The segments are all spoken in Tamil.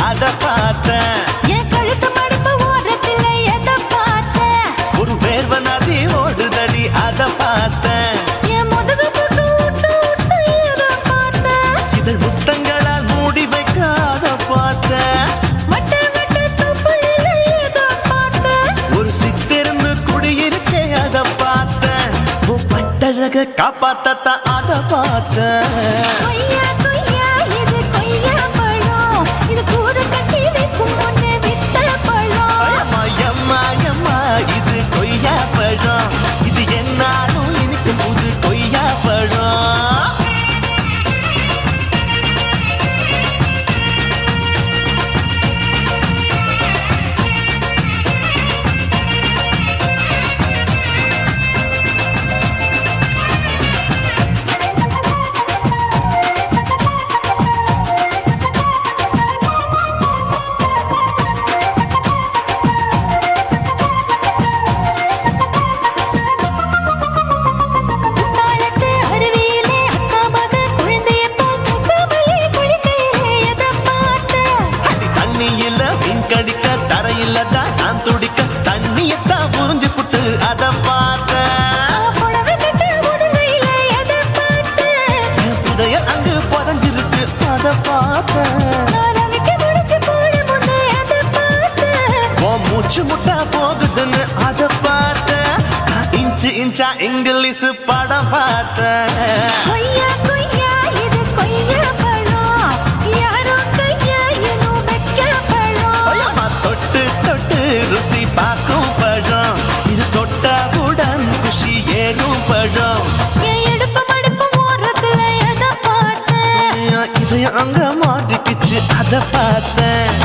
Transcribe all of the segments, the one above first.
அத பார்த்தேன். என் கழுத்து மடிப்பு ஓரத்துல எத பார்த்தேன். ஒரு வேர்வ நதி ஓடுதடி அத பார்த்தேன். என் முதுகு போட்டு விட்டு விட்டு எத பார்த்தேன். இதழ் முத்தங்களால் மூடி வைக்க அத பார்த்தேன். வட்ட வட்ட தொப்புளில எத பார்த்தேன். ஒரு சித்திருந்து குடியிருக்க அத பார்த்தேன். உன் பட்டழக காப்பாத்தத்தான் அத பார்த்தேன். கொய்யா கொய்யா இது கொய்யா பழம். இது கூட கட்டி வைக்கும் முன்னே வித்த பழம். அம்மா அம்மா அம்மா இது கொய்யா பழம். இது என்னாலும் எனக்கு புது கொய்யா பழம். குத்தாலத்து அருவியிலே அக்கா மக குழந்தைய போல் முகமலே குளிக்கையிலே எத பார்த்தேன். அடி தண்ணியில மீன் கடிக்க தரையில்லடா நான் துடிக்க தண்ணியத்தான் புரிஞ்சு புட்டு அத பார்த்தேன். புடவை கட்ட முதுகையிலே எத பார்த்தேன். என் புதையல் அங்கு புதஞ்சிருக்கு அத பார்த்தேன். நான் ரவிக்கு முடிச்சு போட முன்னே எத பார்த்தேன். உன் மூச்சு முட்டா போகுதுன்னு அத பார்த்தேன். நான் இன்ச்சு இன்ச்சா இங்கிலீஷ் படம் பார்த்தேன். கொய்யா கொய்யா இது கொய்யா பழம். யாரோ கையா இன்னும் வைக்க பழம். ஐயம்மா, தொட்டு தொட்டு ருசி பார்க்கும் பழம். இது தொட்டாவுடன் குஷி ஏறும் பழம். என் இடுப்பு மடிப்பு ஓரத்துல எத பார்த்தேன். இதயம் அங்க மாட்டிக்கிச்சு அத பார்த்தேன்.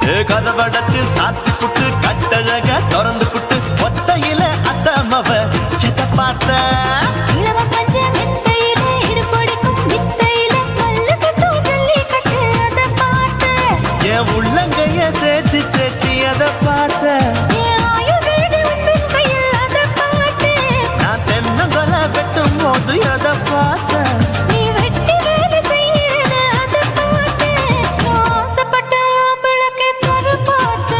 கதவடைச்சு சாத்தி புட்டு கட்டழக திறந்து புட்டு ஒத்தையில அத்தமவ செத பார்த்த இளவ பஞ்ச மெத்தையில இடுப்பொடிக்கும் வித்தையில மல்லு கட்டும் ஜல்லி கட்டு அத பார்த்த என் உள்ளங்கைய தேய்ச்சி தேய்ச்சி அதை பார்த்த என் ஆயுர்வேத உந்தன் கையில் அத பார்த்த நான் தென்னங்கொலை வெட்டும் போது அதை பார்த்த நீ வெட்டி வேலை செய்யறத அத பார்த்த ஆசைப்பட்ட ஆம்பளக்கு தர பார்த்த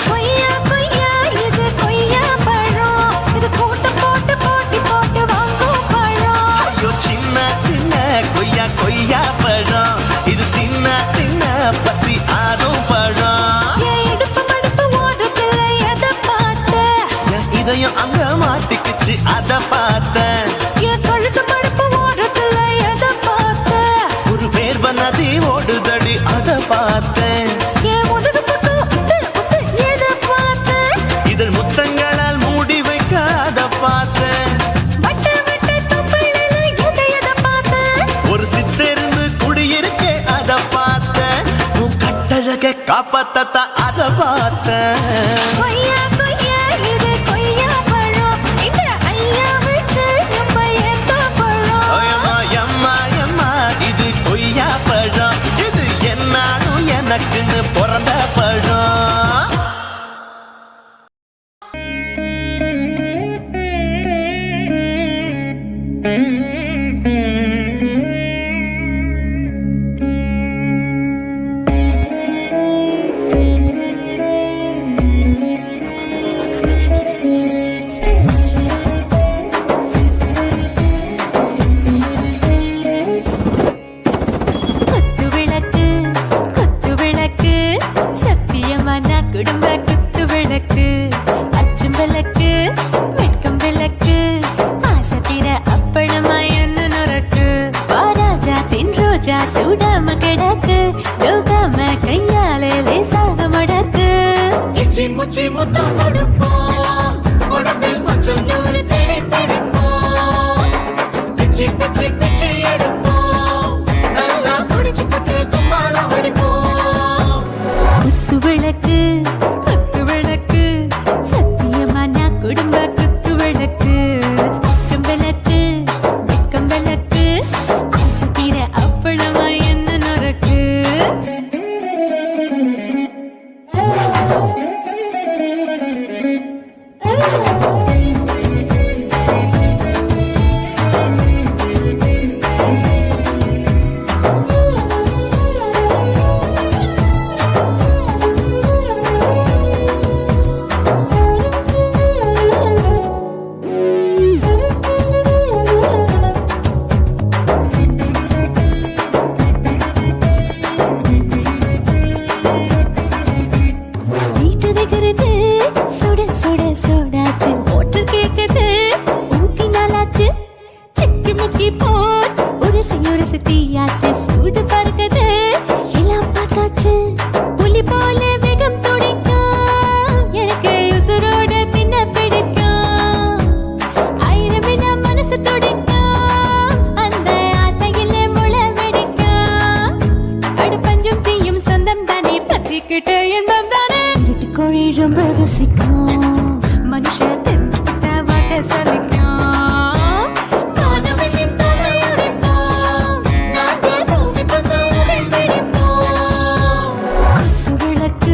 கொய்யா கொய்யா இது கொய்யா பழம் இது போட்டு போட்டு போட்டி போட்டு வாங்கும் பழம் ஐயோ சின்ன சின்ன கொய்யா கொய்யா பழம் இது தின்ன தின்ன பசி ஆறும் பழம் என் இடுப்பு மடுப்பு ஓடுறதுல எதை பார்த்த என் இதயம் அங்க மாட்டிக்கிச்சு அதை பார்த்தேன் என் கழுத்து மடுப்பு ஓடுறதுல எதை பார்த்த ஒரு வேர்வ நதி ஓடுதடி அதை பார்த்தேன் என் முதுகு புட்டு உத்து உத்து எதை பார்த்த இதழ் முத்தங்களால் மூடி வைக்க அதை பார்த்தேன் வட்ட வட்ட தொப்பையில எதை பார்த்த ஒரு சித்தெருந்து குடியிருக்க அதை பார்த்தேன் உன் கட்டழக காப்பாத்தத்தான் அதை பார்த்தேன் கொய்யா கொய்யா இது கொய்யா பழம் இந்த ஐயா விட்டு நம்ம எந்த பழம் அம்மா எம்மா எம்மா இது கொய்யா பழம் இது என்னாலும் எனக்குன்னு பிறந்த பழம் குத்து விளக்கு சத்தியமான குடும்ப குத்து விளக்கு அச்சும் விளக்கு வெட்கம் விளக்கு ஆசை தீர அப்பளமா என்ன நொறக்கு வாராஜா தின் ரோஜா சூடாம கிடக்கு யோகாம கையாலே லேசாக மடக்கு இச்சி முச்சி முத்தம் கொடுப்போம் உடம்பில் மச்சம் நூறு தேடி பிடிப்போம் பிச்சி பிச்சி பிச்சி எடுப்போம் நல்லா குடிச்சு பட்டு கும்மாளம் அடிப்போம் குத்து விளக்கு சத்தியமான குடும்ப குத்து விளக்கு அச்சம் விளக்கு வெட்கம் விளக்கு ஆசை தீர அப்பளமா என்ன நொறக்கு வீட்டரைக்கிறது சுட சுட சோடாச்சு மோட்டர் கேக்குது ஊத்தி நாளாச்சு சிக்கி முக்கி போர் உரசி தீயாச்சு சூடு பறக்குது எல்லாம் பார்த்தாச்சு புலி போல வேகம் துடிக்கும் எனக்கு உசுரோட தின்ன பிடிக்கும் ஆயிரம் வினா மனசு துடிக்கும் அந்த ஆசையில முளை வெடிக்கும் அடுப்பஞ்சும் தீயும் சொந்தம் தானே பத்திக்கிட்டு இன்பம் தானே கோழி ரொம்ப ருசிக்கும் மனுஷ தெரிஞ்சுக்கிட்ட வாக்க சலிக்கும் காணவெளியும் தலையடிப்போம் நாங்கள் பூமி பக்கம் உடை பிடிப்போம் குத்து விளக்கு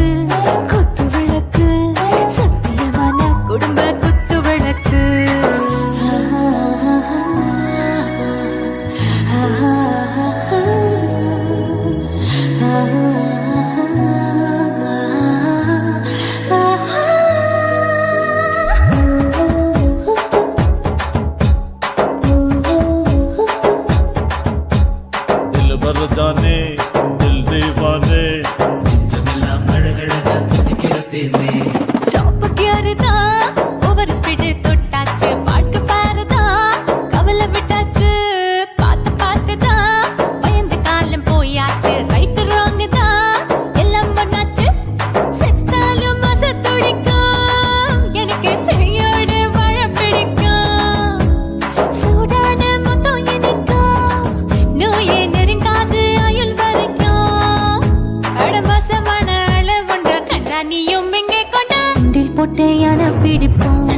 நீயும் இங்கே கொண்டா உண்டில் போட்டு யானை பிடிப்போம்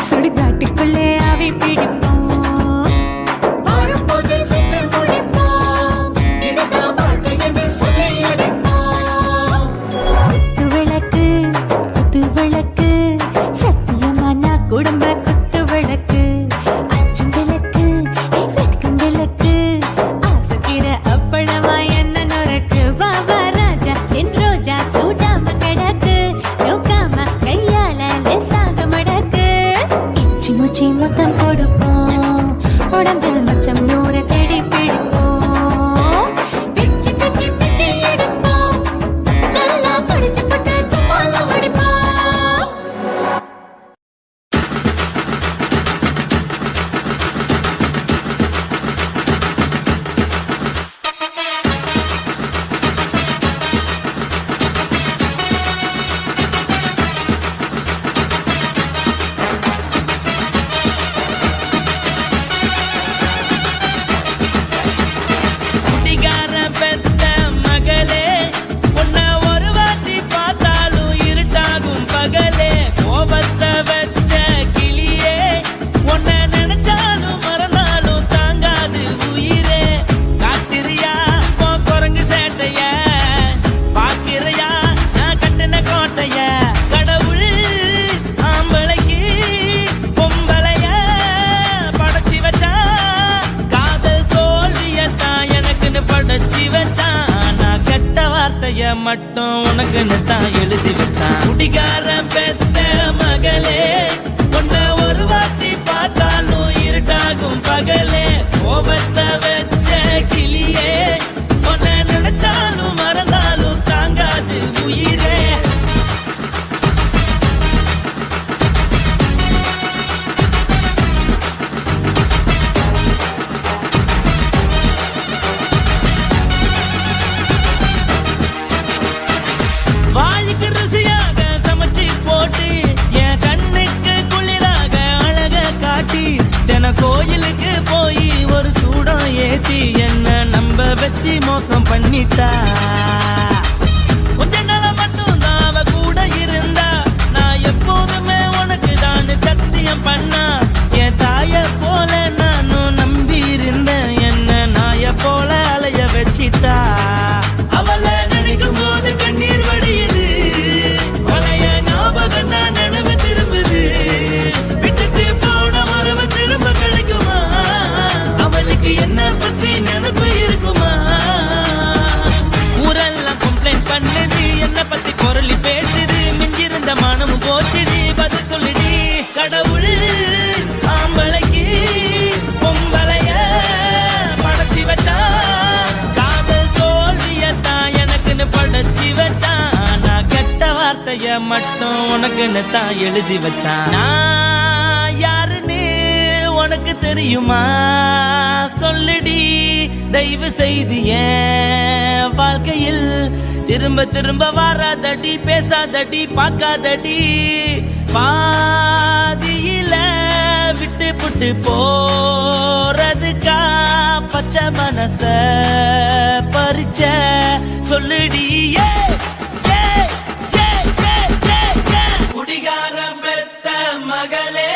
சுடுகாட்டுக்குள்ளே அவை பிடிப்போம் வரும்போது சுட்டு முடிப்போம் இதுதான் வாழ்க்கை என்று சொல்லி அடிப்போம் குத்து விளக்கு சத்தியமான குடும்ப குத்து விளக்கு அச்சும் விளக்கு வெட்கும் விளக்கு ஆசைக்கிற அப்பளமா என்ன நொறுக்கு வா வா ராஜா என் ரோஜா சூடாம கிடக்கு நோக்காம கையால லேசாக மடக்கு இச்சி முச்சி மொத்தம் கொடுப்போம் உடம்பில் மச்சம் நூறு தேடி பிடிப்போம் பிச்சி பிச்சி பிச்சி எடுப்போம் நல்லா படிச்சு போட்டு துப்பால முடிப்போம் குடிகார பெத்த மகளே உன்னை ஒரு வாட்டி பார்த்தாலும் இருட்டாகும் பகலே கோபத்தை வச்ச கிளியே உன்னை நினைச்சாலும் மறந்தாலும் தாங்காது உயிரே காத்திரியா உன் குரங்கு சேட்டைய பாக்கிறையா நான் கட்டின கோட்டைய கடவுள் ஆம்பளைக்கு பொம்பளைய படைச்சி வச்சா காதல் தோல்வியத்தான் எனக்குன்னு படைச்சி வச்சான் நான் கெட்ட வார்த்தைய மட்டும் உனக்குன்னு தான் எழுதி வச்சான் குடிகாரன் பெத்த மகளே உன்னை ஒரு வாட்டி பார்த்தாலும் இருட்டாகும் பகலே கோபத்தை வச்ச கிளியே உன்னை நினைச்சாலும் மறந்தாலும் தாங்காது உயிரே வாய்க்கு ருசியாக சமைச்சு போட்டு என் கண்ணுக்கு குளிராக அழக காட்டி தின கோயிலுக்கு போய் ஒரு சூடம் ஏத்தி என்ன நம்ப வச்சு மோசம் பண்ணிட்டா கொஞ்ச நாள மட்டும் தான் அவ கூட இருந்தா நான் எப்போதுமே உனக்கு தான் சத்தியம் பண்ணா என் தாய போல நானும் நம்பி இருந்தேன் என்ன நாய போல அலைய வச்சிட்டா அவளை நினைக்கும் போது கண்ணீர் வடியுது பழைய ஞாபகம் தான் நினைவு திரும்புது விட்டுட்டு போன மரபு திரும்ப கிடைக்குமா அவளுக்கு என்ன பத்தி நினைப்பு இருக்குமா ஊரெல்லாம் கம்ப்ளைண்ட் பண்ணுது என்ன பத்தி குரலி பேசுது மிஞ்சிருந்த மனமும் போச்சுடி பதில் சொல்லிடி கடவுள் ஆம்பளைக்கு பொம்பளைய படைச்சி வச்சா காதல் தோல்வியத்தான் எனக்குன்னு படைச்சி வச்சான் நான் கெட்ட வார்த்தைய மட்டும் உனக்குன்னு தான் எழுதி வச்சான் நான் யாருன்னு உனக்கு தெரியுமா சொல்லுடி தயவு செய்து என் வாழ்க்கையில் திரும்ப திரும்ப வராதடி பேசாதடி பார்க்காதடி பாதியில விட்டு புட்டு போறதுக்கா பச்சை மனச பறிச்ச சொல்லுடி குடிகாரம் பெத்த மகளே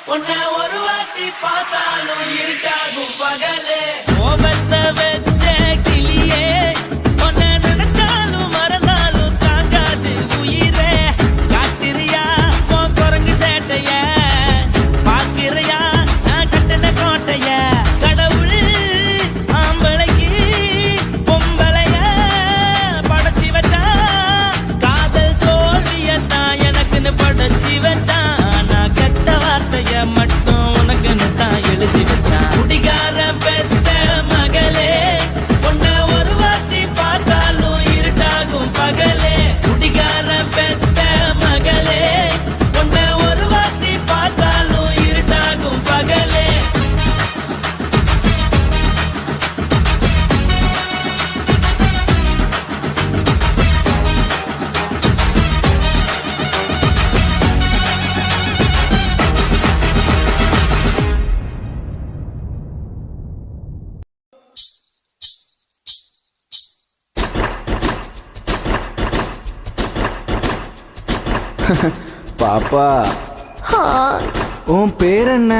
உன்னை ஒரு வாட்டி பார்த்தாலும் இருட்டாகும் பகலே கோபத்தை வச்ச கிளியே உன்னை நினைச்சாலும் மறந்தாலும் தாங்காது உயிரே காத்திரியா உன் குரங்கு சேட்டைய பாக்கிறையா நான் கட்டின கோட்டைய கடவுள் ஆம்பளைக்கு பொம்பளைய படைச்சி வச்சா காதல் தோல்வியத்தான் எனக்குன்னு படைச்சி வச்சான் நான் கெட்ட வார்த்தைய மட்டும் உனக்குன்னு தான் எழுதி வச்சான் குடிகார பெத்த பாப்பா ஹாய், உன் பேர் என்ன?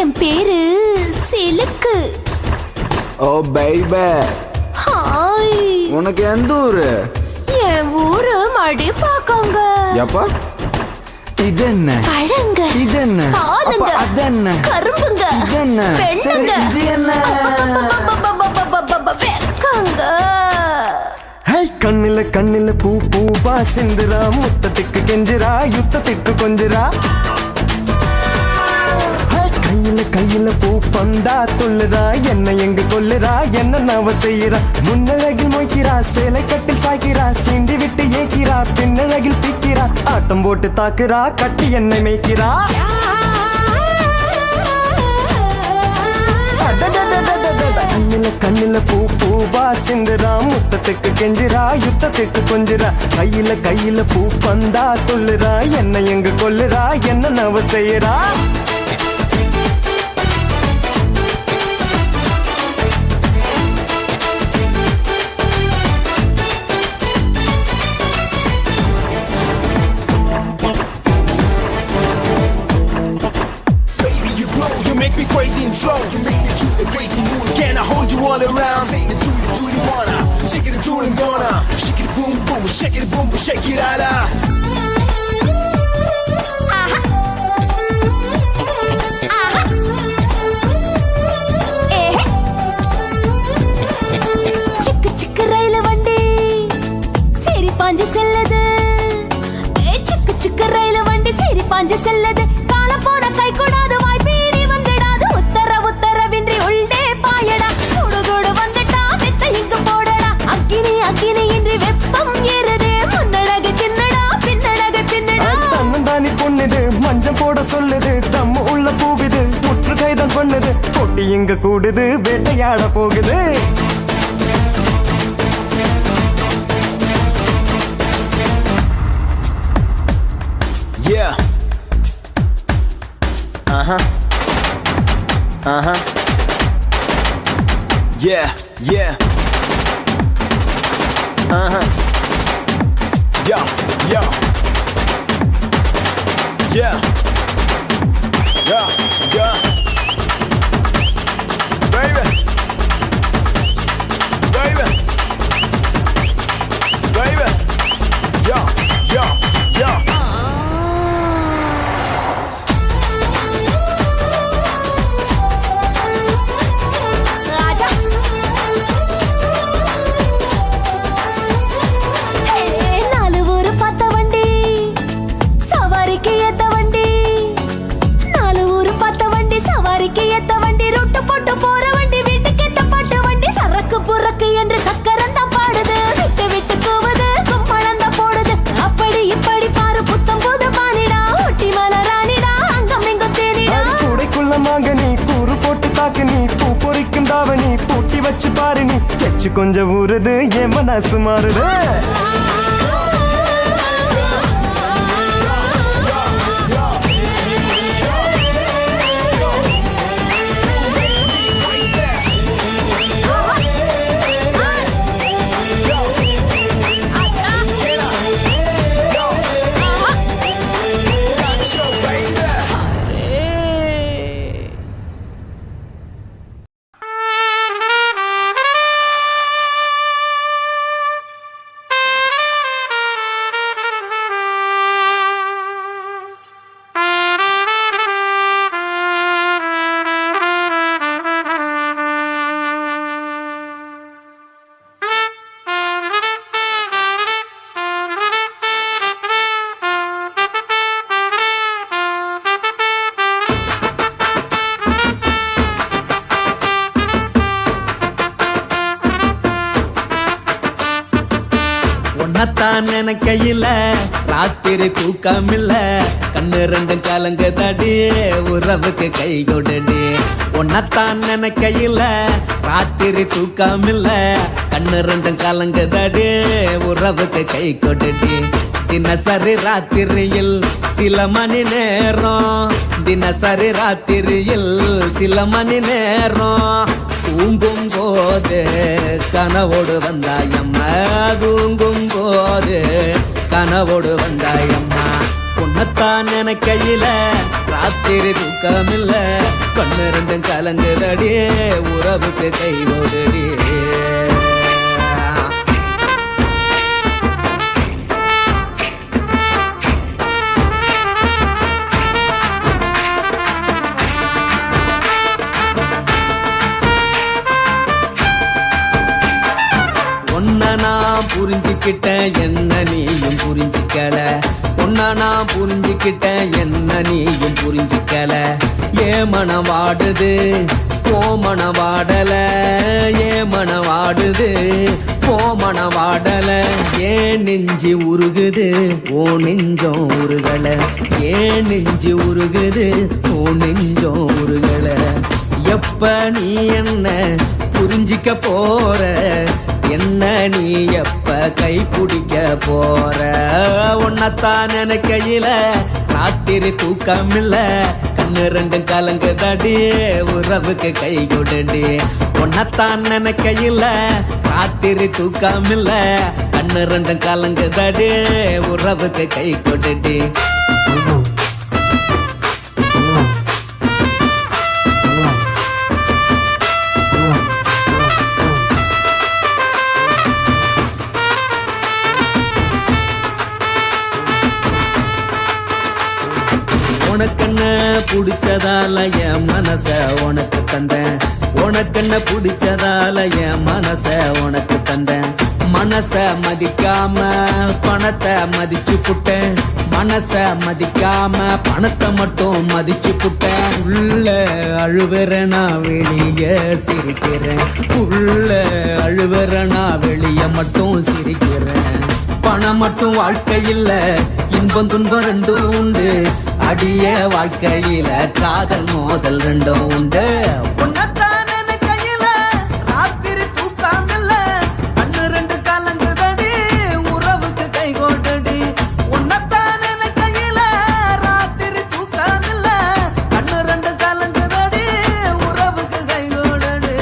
என் பேரு சிலுக்கு. ஓ பைபே, ஹாய், உனக்கு எந்த ஊரு? என் ஊரு மடிப்பாக்கங்க. எப்பா இது என்ன? பழங்க, இது என்ன? பாலுங்க, அப்ப அது என்ன? கரும்புங்க, இது என்ன? பெண்ணுங்க, சரி, இது என்ன? வெக்கங்க. ஹை கண்ணில கண்ணில பூ பூவா சிந்துரா, முத்தத்துக்கு கெஞ்சுரா, யுத்தத்துக்கு கொஞ்சுரா. கையில கையில பூ பந்தா தொல்லுறா, என்ன எங்க கொல்லுறா, என்ன நவ செய்யறா. முன்னழகில் மொய்க்கிறா, சேலை கட்டில் சாய்க்கிறா, சீண்டி விட்டு ஏக்கிறா, பின்னழகில் பிக்கிறா, ஆட்டம் போட்டு தாக்குறா, கட்டி என்னை மேய்க்கிறா. கண்ணில கண்ணில பூ பூவா சிந்துரா, முத்தத்துக்கு கெஞ்சுரா, யுத்தத்துக்கு கொஞ்சுரா. கையில கையில பூ பந்தா தொல்லுறா, என்ன எங்க கொல்லுறா, என்ன நவ செய்யறா. Make me crazy and flow. You make me do the crazy move. Can I hold you all around? Say the do you wanna? Shake it, do it, gonna. Shake it, boom, boom, shake it, boom, boom, shake it, ala. சிக்கு சிக்கு ரயில வண்டி சரி பாஞ்சு செல்லது. சிக்கு சிக்கு ரயில வண்டி சரி பாஞ்சு செல்லது. காலம் போன கை கூடாது, வாய்ப்பீடி வந்துடாது. உத்தரவின்றி உள்ளே பாயடா. கூடு கூடு வந்துட்டா வெத்த இங்கு போடடா. அக்கினி அக்கினி இன்றி வெப்பம் ஏறுதே. முன்னழகு தின்னடா, பின்னழகு பின்னடா. தன்னந்தானி பொண்ணுது, மஞ்சம் போட சொல்லுது, தம்ம உள்ள போகுது, முற்று கைதான் பண்ணுது, கொட்டி இங்க கூடுது, வேட்டையாட போகுது. Yeah. Yeah, yeah. Yo, yo. Yeah. Yeah, yeah. Baby. Baby. Baby. Yo, yo, yo. ராஜா நாலு ஊரு பார்த்த வண்டி, சவாரிக்கு ஏத்த வண்டி. நாலு ஊரு பார்த்த வண்டி, சவாரிக்கு ஏத்த வண்டி. ரொட்டு போட்டு போற வண்டி, வீட்டுக்கு ஏத்த பாட்டு வண்டி. சரக்கு புறக்கு என்று சக்கரம் தான் பாடுது. விட்டு விட்டு கூவுது, கும்பளந்த போடுது. அப்படி இப்படி பாரு புத்தம் புது பானிடா. ஒட்டி மலராணிடா, அங்கம் இங்கும் தேனிடா. கூடைக்குள்ள மாங்க நீ கூறு போட்டு தாக்கு நீ, பூ பொறிக்கும் தாவணி பூட்டி வச்சு பாரு நீ. எச்சு கொஞ்சம் ஊறுது, என் மனசு மாறுது. உன்னத்தான் நினைக்கையில ராத்திரி தூக்கமில்ல. கண்ணு ரெண்டும் கலங்குதடி, உறவுக்கு கை கொடுடி. உன்னத்தான் நினைக்கையில ராத்திரி தூக்கமில்ல. கண்ணு ரெண்டும் கலங்குதடி, உறவுக்கு கை கொடுடி. தினசரி ராத்திரியில் சில மணி நேரம், தினசரி ராத்திரியில் சில மணி நேரம். தூங்கும் போது கனவோடு வந்தாயம்மா, தூங்கும் போது கனவோடு வந்தாயம்மா உன்னத்தான் நினைக்கையில ராத்திரி தூக்கமில்ல கண்ணு ரெண்டும் கலங்குதடியே உறவுக்கு கை ஓடுறியே நான் புரிஞ்சுக்கிட்டேன் என்ன நீயும் புரிஞ்சிக்கல உன்ன நான் புரிஞ்சுக்கிட்டேன் என்ன நீயும் புரிஞ்சிக்கல ஏ மனம் வாடுது ஓ மனம் வாடல ஏ மனம் வாடுது ஓ மனம் வாடல ஏன் நெஞ்சு உருகுது ஓ நெஞ்சம் உருகல ஏன் நெஞ்சு உருகுது ஓ நெஞ்சம் உருகல எப்ப நீ என்ன புரிஞ்சிக்க போற என்ன நீ எப்ப கை பிடிக்க போற உன்னத்தான் நினைக்கையில ராத்திரி தூக்கமில்ல கண்ணு ரெண்டும் கலங்குதடி உறவுக்கு கை கொடுடி உன்னத்தான் நினைக்கையில ராத்திரி தூக்கமில்ல கண்ணு ரெண்டும் கலங்குதடி உறவுக்கு கை கொடுடி உனக்கென்ன பிடிச்சதால என் மனச உனக்கு தந்தேன் உனக்கென்ன பிடிச்சதால என் மனச உனக்கு தந்தேன் மனச மதிக்காம பணத்தை மதிச்சு புட்டேன் மனச மதிக்காம பணத்தை மட்டும் மதிச்சு புட்டேன் உள்ள அழுவுற நான் வெளிய சிரிக்கிறேன் உள்ள அழுவுற நான் வெளிய மட்டும் சிரிக்கிறேன் பணம் மட்டும் வாழ்க்கை இல்ல இன்பம் துன்பம் ரெண்டும் உண்டு அடிய வாழ்க்கையில காதல் மோதல் ரெண்டும் உண்டு உன்னத்தான் நினைக்கையில ராத்திரி தூக்காமல்ல கண்ணு ரெண்டு கலங்குதடி உறவுக்கு கை கோட்டடி உன்னத்தான் நினைக்கையில ராத்திரி தூக்காமல்ல கண்ணு ரெண்டு கலங்குதடி உறவுக்கு கை கோட்டடி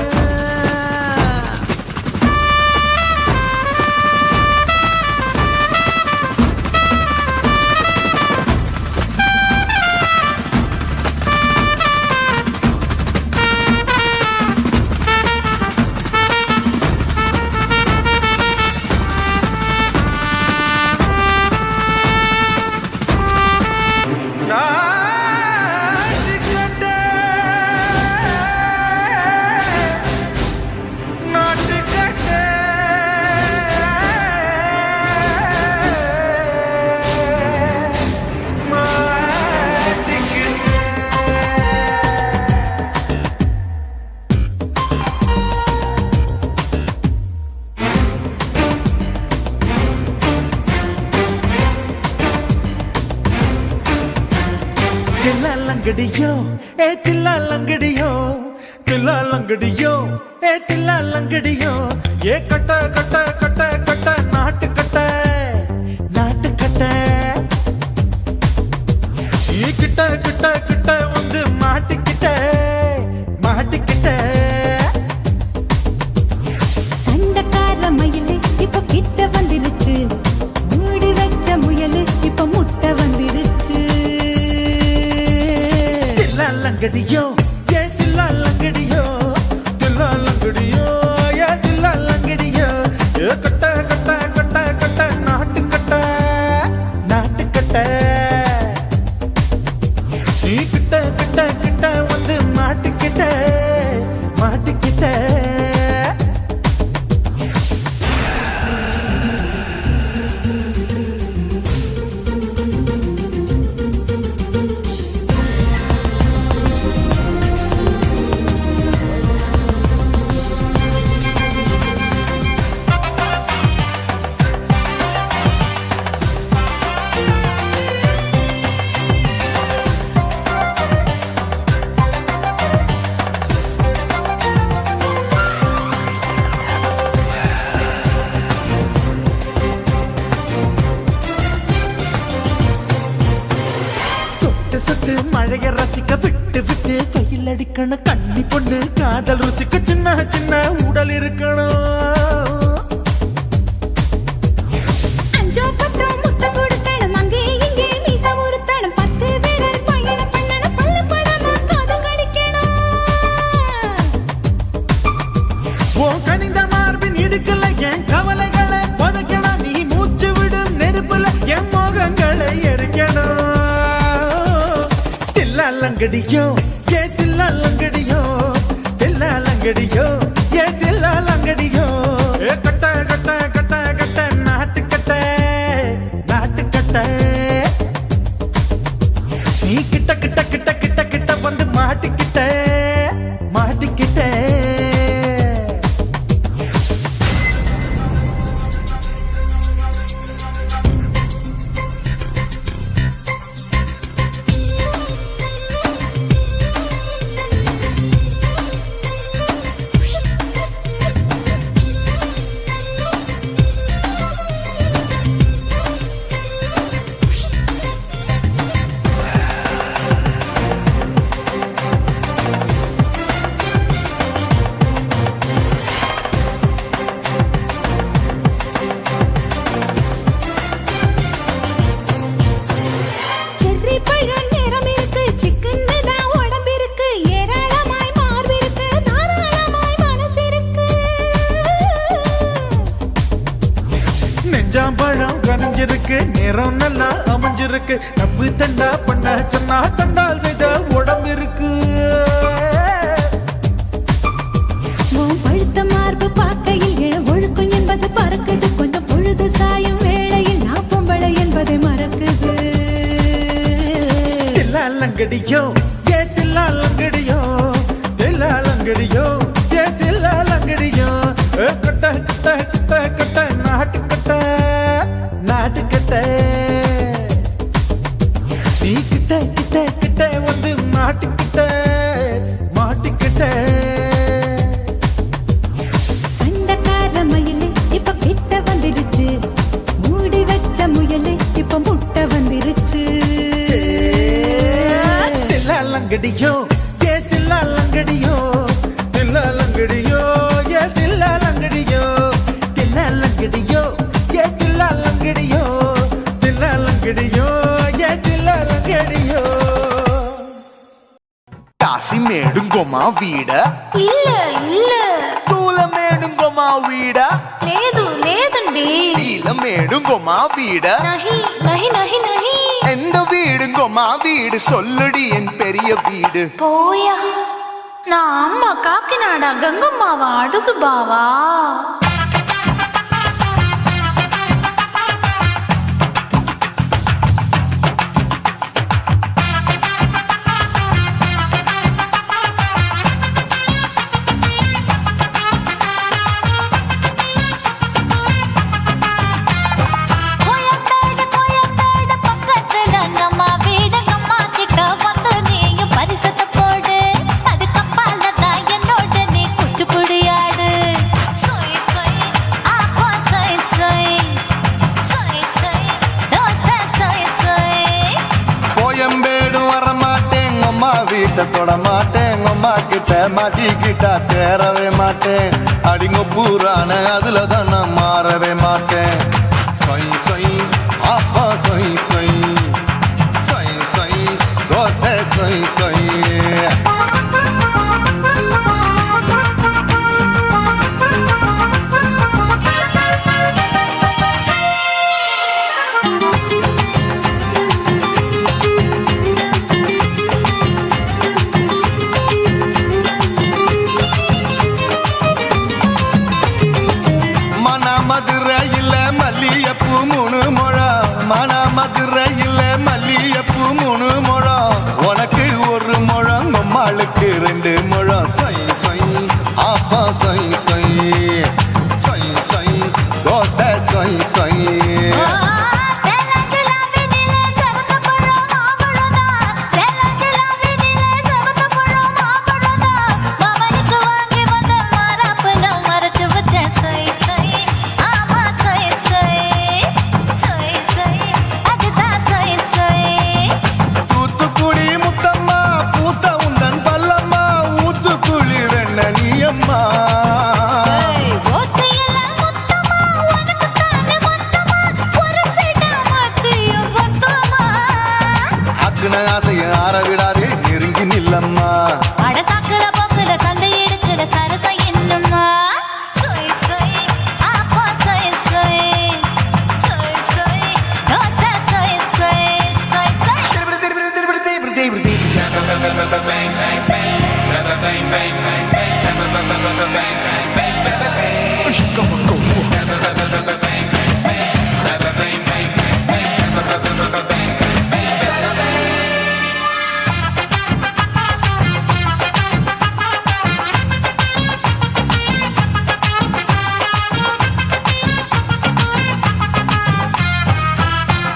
லங்கடியோ ஏ தில்லா லங்கடியோ தில்லா லங்கடியோ ஏ தில்லா லங்கடியோ ஏ கட்ட கட்ட கட்ட கட்ட நாட்டு கட்ட நாட்டு கட்ட ஈ கிட்ட கிட்ட கிட்ட வந்து மாட்டிக்கிட்ட மாட்டிக்கிட்ட சண்டக்கார மயிலு இப்ப கிட்ட வந்துருச்சு மூடி வச்ச முயலு இப்ப முட்டை வந்துருச்சு லங்கடியோ ஏ தில்லா லங்கடியோ தில்லா லங்கடியோ ஏ தில்லா லங்கடியோ ஏ கட்ட கட்ட கட்ட கட்ட நாட்டு கட்ட நாட்டு கட்ட நீ கிட்ட கிட்ட கிட்ட வந்து மாட்டிக்கிட்ட மாட்டிக்கிட்ட சொட்டு மழைய ரசிக்க விட்டு விட்டு கையில் அடிக்கணும் கண்ணி பொண்ணு காதல் ருசிக்க சின்ன சின்ன உடல் இருக்கணும் அஞ்சோ பத்தோ முட்டை லங்கடியோ ஏ தில்லா லங்கடியோ தில்லா லங்கடியோ ஏ தில்லா லங்கடியோ ஏ கட்ட கட்ட கட்ட கட்ட நாட்டு கட்ட நாட்டு கட்ட நீ கிட்ட கிட்ட கிட்ட கிட்ட கிட்ட வந்து மாட்டிக்கிட்ட மாட்டிக்கிட்ட செர்ரி பழம் நிறம் இருக்கு சிக்கன்னு தான் உடம்பிருக்கு ஏராளமாய் மார்பிருக்கு தாராளமாய் மனசிருக்கு நெஞ்சாம்பழம் கனிஞ்சிருக்கு நிறம் நல்லா அமைஞ்சிருக்கு தப்பு தண்டா பண்ண சொன்னா தண்டால் செய்த உடம்பு இருக்கு உன் பழுத்த மார்பு பார்க்கையில் இள ஒழுக்கம் என்பது பறக்குது கொஞ்சம் பொழுது சாயும் வேளையில் நான் பொம்பளை என்பதை மறக்குது தில்லா லங்கடியோ ஏ தில்லா லங்கடியோ தில்லா லங்கடியோ ஏ தில்லா லங்கடியோ ஏ கட்ட கட்ட கட்ட கட்ட நாட்டு கட்ட நாட்டு கட்ட நீ கிட்ட கிட்ட கிட்ட வந்து மாட்டிக்கிட்ட மாட்டிக்கிட்ட சண்டைக்கார மயிலு இப்ப கிட்ட வந்துருச்சு மூடி வச்ச முயலு இப்ப முட்டை வந்துருச்சு தில்லா லங்கடியோ ஏ தில்லா லங்கடியோ தில்லா லங்கடியோ ஏ தில்லா லங்கடியோ தில்லா லங்கடியோ ஏ தில்லா லங்கடியோ தில்லா லங்கடியோ ஏ தில்லா லங்கடியோ కాసిమేడుంగోమా వీడ இல்ல இல்ல తూలమేడుంగోమా వీడ లేదు లేదండి నీలమేడుంగోమా వీడ நஹி நஹி நஹி நஹி எந்த வீடுங்கோமா வீடு சொல்லுடி என் பெரிய வீடு போயா நான் அம்மா காக்கிநாடா கங்கம்மாவா அடுகு பாவா கோயம்பேடு பக்கத்துல நம்ம வீடு அம்மா கிட்ட வந்து நீயும் பரிசத்தை போடு அது கப்பால தான் என்னோட நீ குச்சிப்புடியாடு சொய் சொய் ஆப்பா சொய் சொய் சொய் சொய் தோசை சொய் சொய் கோயம்பேடு வரமாட்டேன் அம்மா வீட்டை தொட மாட்டேன் அம்மா கிட்ட மாட்டிக்கிட்டா தேரவே மாட்டேன் அடிங்க பூரான அதுல தான் நான் மாறவே மாட்டேன் சொய் சொய் ஆப்பா சொய் சொய் சொய் சொய் தோசை சொய் சொய் மதுரையில் மல்லியப்பூ 3 முழம் மதுரையில் மல்லியப்பூ 3 முழம் உனக்கு 1 முழம் அம்மாளுக்கு 2 முழம் சொய் சொய் ஆப்பா சொய் சொய் சொய் சொய் தோசை சொய் சொய் தூத்துக்குடி முத்தம்மா பூத்த உந்தன் பல்லம்மா ஊத்துக்குழி வெண்ண நீயம்மா அக்குன ஆசைய ஆற விடாதே நெருங்கி நில்லம்மா படசாக்குல போக்குல சந்தை எடுக்கல சரச என்னம்மா சொய் சொய் ஆப்பா சொய் சொய் சொய் சொய் தோசை சொய் சொய் சொய் சொய்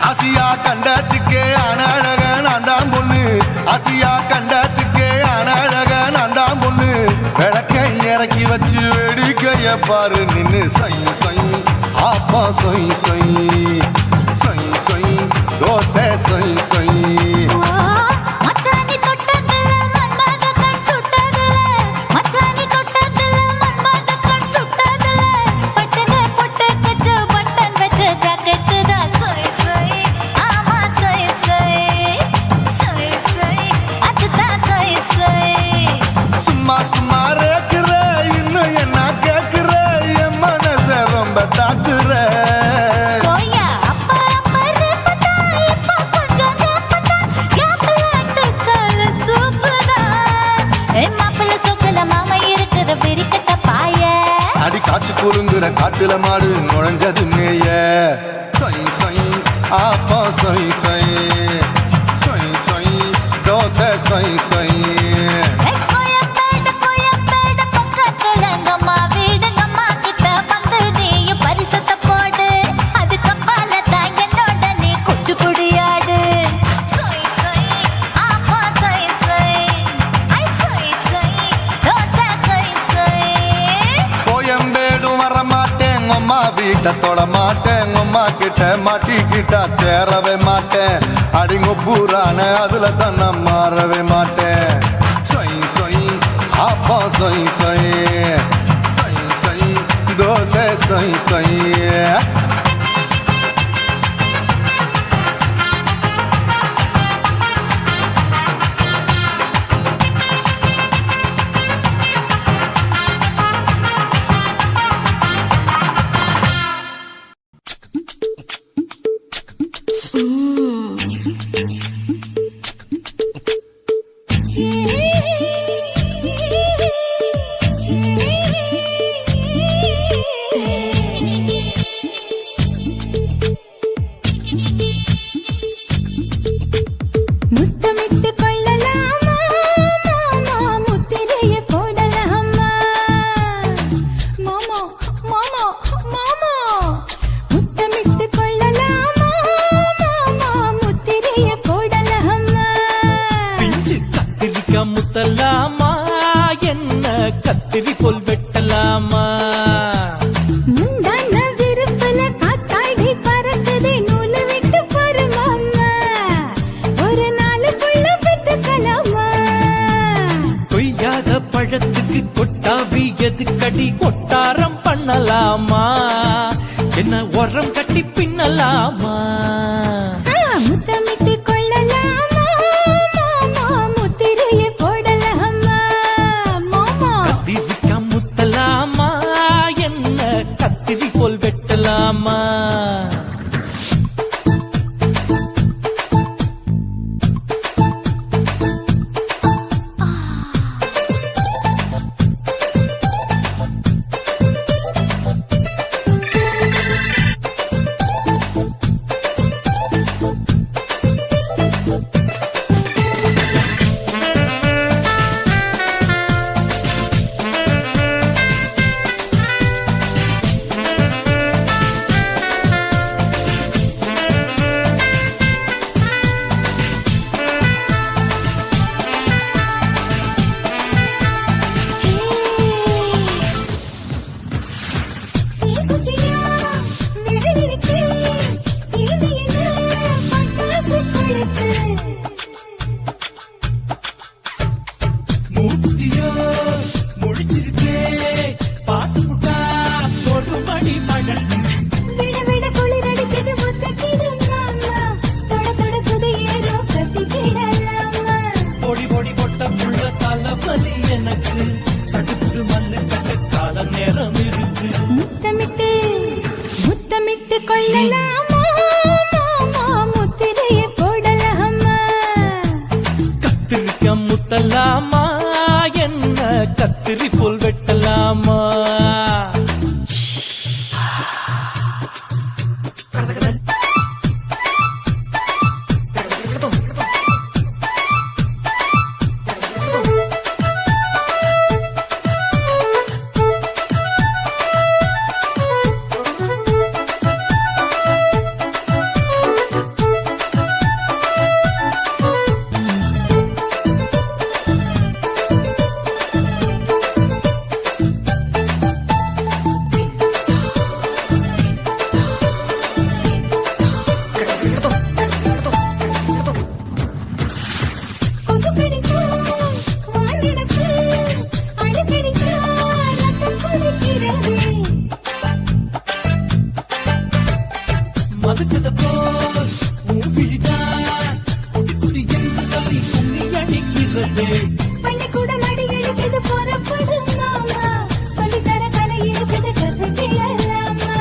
ஆசியா கண்டத்துக்கே அனழக நான் தான் பொண்ணு ஆசியா கண்டத்துக்கே அனழக நான் தான் பொண்ணு விளக்கை இறக்கி வச்சு வேடிக்கைய பாரு நின்னு சொய் சொய் ஆப்பா சொய் சொய் சொய் சொய் தோசை சொய் சொய் மச்சானி தொட்டதுல மன்மத கண் சுட்டதுல மச்சானி தொட்டதுல மன்மத கண் சுட்டதுல பட்டன பொட்ட கச்சு பட்டன் வச்ச ஜாக்கெட் தான் சொய் சொய் ஆமா சொய் சொய் சொய் சொய் அதுதான் சொய் சொய் சும்மா சும்மா ரேக்குற இன்னும் என்ன கேக்குற என் மனச ரொம்ப தாக்குற போயா அப்பா அப்பா ரப்பதா இப்ப கொஞ்சம் ரப்பதா யாப்பலாட்டு கால சூப்பரா மாப்பிள்ள சொக்கல மாமா இருக்கிற பெரிக்கட்ட பாய அடி காய்ச்சி குலுங்குற காட்டுல மாடு நுழைஞ்சது மேய சொய் சொய் ஆப்பா சொய் சொய் சொய் சொய் தோசை சொய் சொய் கோயம்பேடு பக்கத்துல எங்கம்மா வீடு அம்மா கிட்ட வந்து நீயும் பரிசத்தை போடு அதுக்கு அப்பால தான் என்னோட நீ குச்சி புடியாடு சொய் சொய் ஆப்பா சொய் சொய் ஐ சொய் சொய் தோசை சொய் சொய் கோயம்பேடும் வர மாட்டேன் அம்மா வீட்டை தொட மாட்டேன் அம்மா கிட்ட மாட்டிக்கிட்டா தேரவே மாட்டேன் அடிங்க பூரான அதுல தான் நான் மாறவே மாட்டேன் சொய் சொய் ஆப்பா சொய் சொய் சொய் சொய் தோசை சொய் சொய் முத்தமிட்டு கொள்ளலாமா மாமா முத்திரைய போடலாமா மாமா மாமா மாமா முத்தமிட்டு கொள்ளலாமா மாமா முத்திரைய போடலாமா பிஞ்சு கத்திரிக்கா முத்தலாமா என்ன கத்திரி போல் வெட்டலாமா முந்தான விருப்பல காத்தாடி பறக்குது நூலு விட்டு பாரு மாமா ஒரு நாளுக்குள்ள பெற்றுக்கலாமா கொய்யாத பழத்துக்கு கொட்டாவி எதுக்கடி கொட்டாரம் பண்ணலாமா என்ன உரம் கட்டி பின்னலாமா முத்தமிட்டு கொள்ளலாமா மாமா முத்திரைய போடலாமா மாமா கத்திரிக்கா முத்தலாமா என்ன கத்திரி போல் வெட்டலாமா போல் உன் விழிதான் குட்டி குட்டி என்று சொல்லி கும்மி அடிக்கிறது. பள்ளிக்கூட மடி எடுக்குது புறப்படும் மாமா சொல்லித்தர கலை இருக்குது கதை கேளலாமா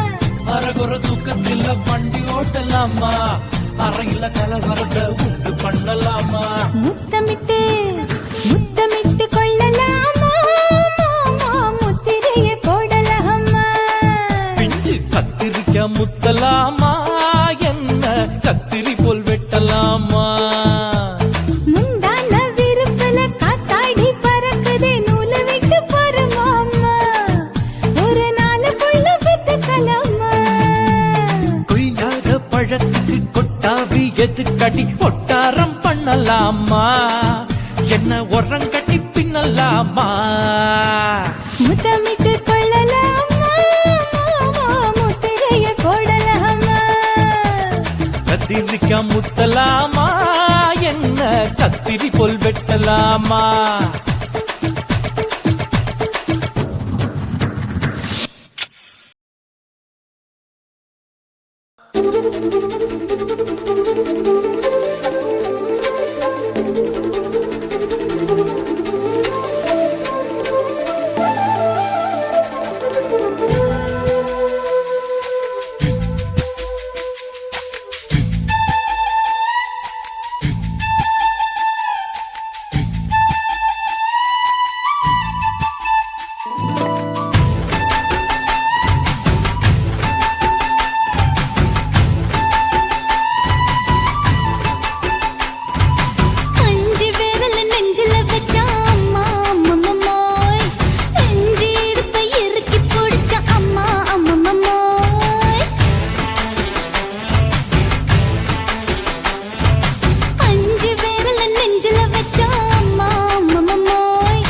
அரகுற தூக்கத்தில் வண்டி ஓட்டலாமா அறையில கலவரத்தை உண்டு பண்ணலாமா முத்தமிட்டு முத்தமிட்டு கொள்ளலாமா மாமா முத்திரையை போடலாமா பிஞ்சு கத்திரிக்க முத்தலாமா என்ன கத்திரி போல் வெட்டலாமா முந்தான விருப்பல காத்தாடி பறக்குதே நூலை விட்டு போற மாமா ஒரு நாளுக்குள்ள வித்துக்கலாமா கொய்யாத பழத்துக்கு கொட்டாவி எதுக்கடி ஒட்டாரம் பண்ணலாமா என்ன உரங்கட்டி பின்னலாமா முத்தமிட்டு கொள்ளலாமா மாமா முத்திரையை போடலாமா கத்திரிக்க முத்தலாமா என்ன கத்திரி போல் வெட்டலாமா அஞ்சு விரல நெஞ்சில வச்சா அம்மா அம்மம்மோய் அஞ்சு இடுப்பை இறுக்கி பிடிச்ச அம்மா அம்மம்மோய் அஞ்சு விரல நெஞ்சில வச்சா அம்மா அம்மம்மோய்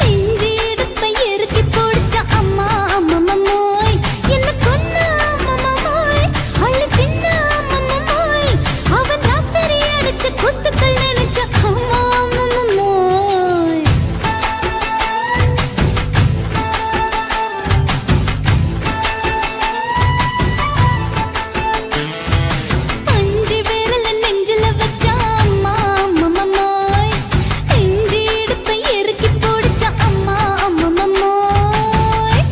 அஞ்சு இடுப்பை இறுக்கி பிடிச்ச அம்மா அம்மம்மோய் என்ன கொன்ன அம்மம்மோய் அள்ளி தின்ன அம்மம்மோய் அவன் ராத்திரி அடிச்ச குத்துக்கள் நினைச்ச அம்மா அம்மம்மோய் அஞ்சு விரல நெஞ்சில வச்சா அம்மா அம்மம்மோய் அஞ்சு இடுப்பை இறுக்கி பிடிச்ச அம்மா அம்மம்மோய்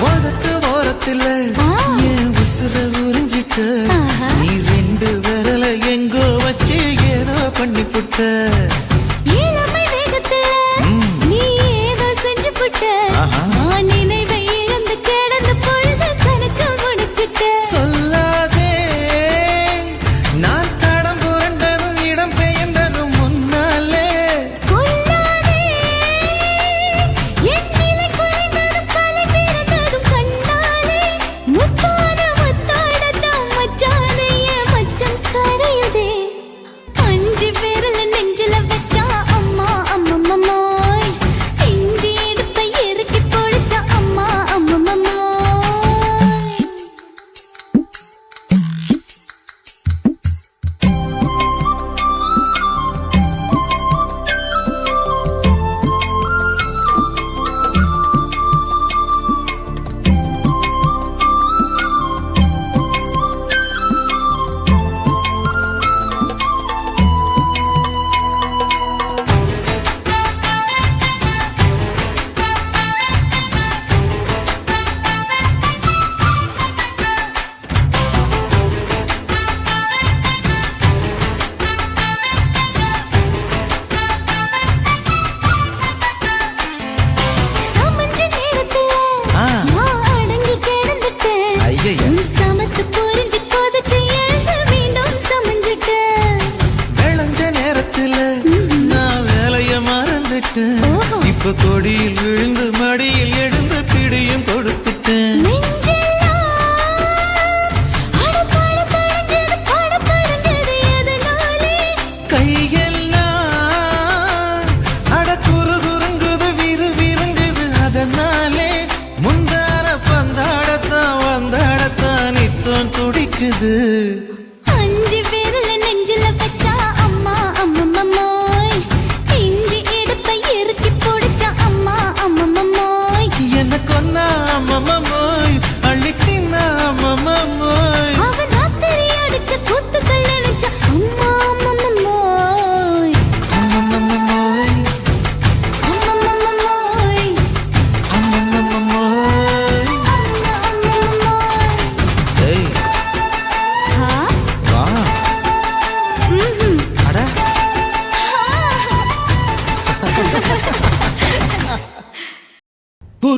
உதட்டு ஓரத்துல என் உசுர உறிஞ்சிட்ட ஆஹா. நீ ரெண்டு விரல எங்கோ வச்சு ஏதோ பண்ணி புட்ட இளமை வேகத்துல நீ ஏதோ செஞ்சு புட்ட ஆஹா. நான் நினைவை இழந்து கிடந்த பொழுது கணக்கு முடிச்சிட்ட சொல்லாதே நான் தடம் புரண்டதும் இடம் பெயர்ந்ததும் முன்னாலே கொல்லாதே என் நிலை குலைந்ததும் கலை பிறந்ததும் கண்ணாலே முத்தான முத்தாடத்தான் மச்சானைய மச்சம் கரையுதே அஞ்சு விரல நெஞ்சில வச்சா அம்மா அம்மம்மோய் இஞ்சி இடுப்பை இறுக்கி பிடிச்ச அம்மா அம்மம்மோய் சமஞ்ச நேரத்துல நான் அடங்கி கிடந்துட்டேன் ஐயைய. உன் சமத்து புரிஞ்சு கொதிச்சு எழுந்து மீண்டும் சமஞ்சிட்டேன் விளைஞ்ச நேரத்துல நான் வேலைய மறந்துட்டேன் ஓஹோ. இப்ப கொடியில் விழுந்து மடியில் எழுந்து பிடியும் கொடுத்துட்டேன் நெஞ்செல்லாம் அடப்பட தடங்குது, படபடங்குது எதனாலே? கைய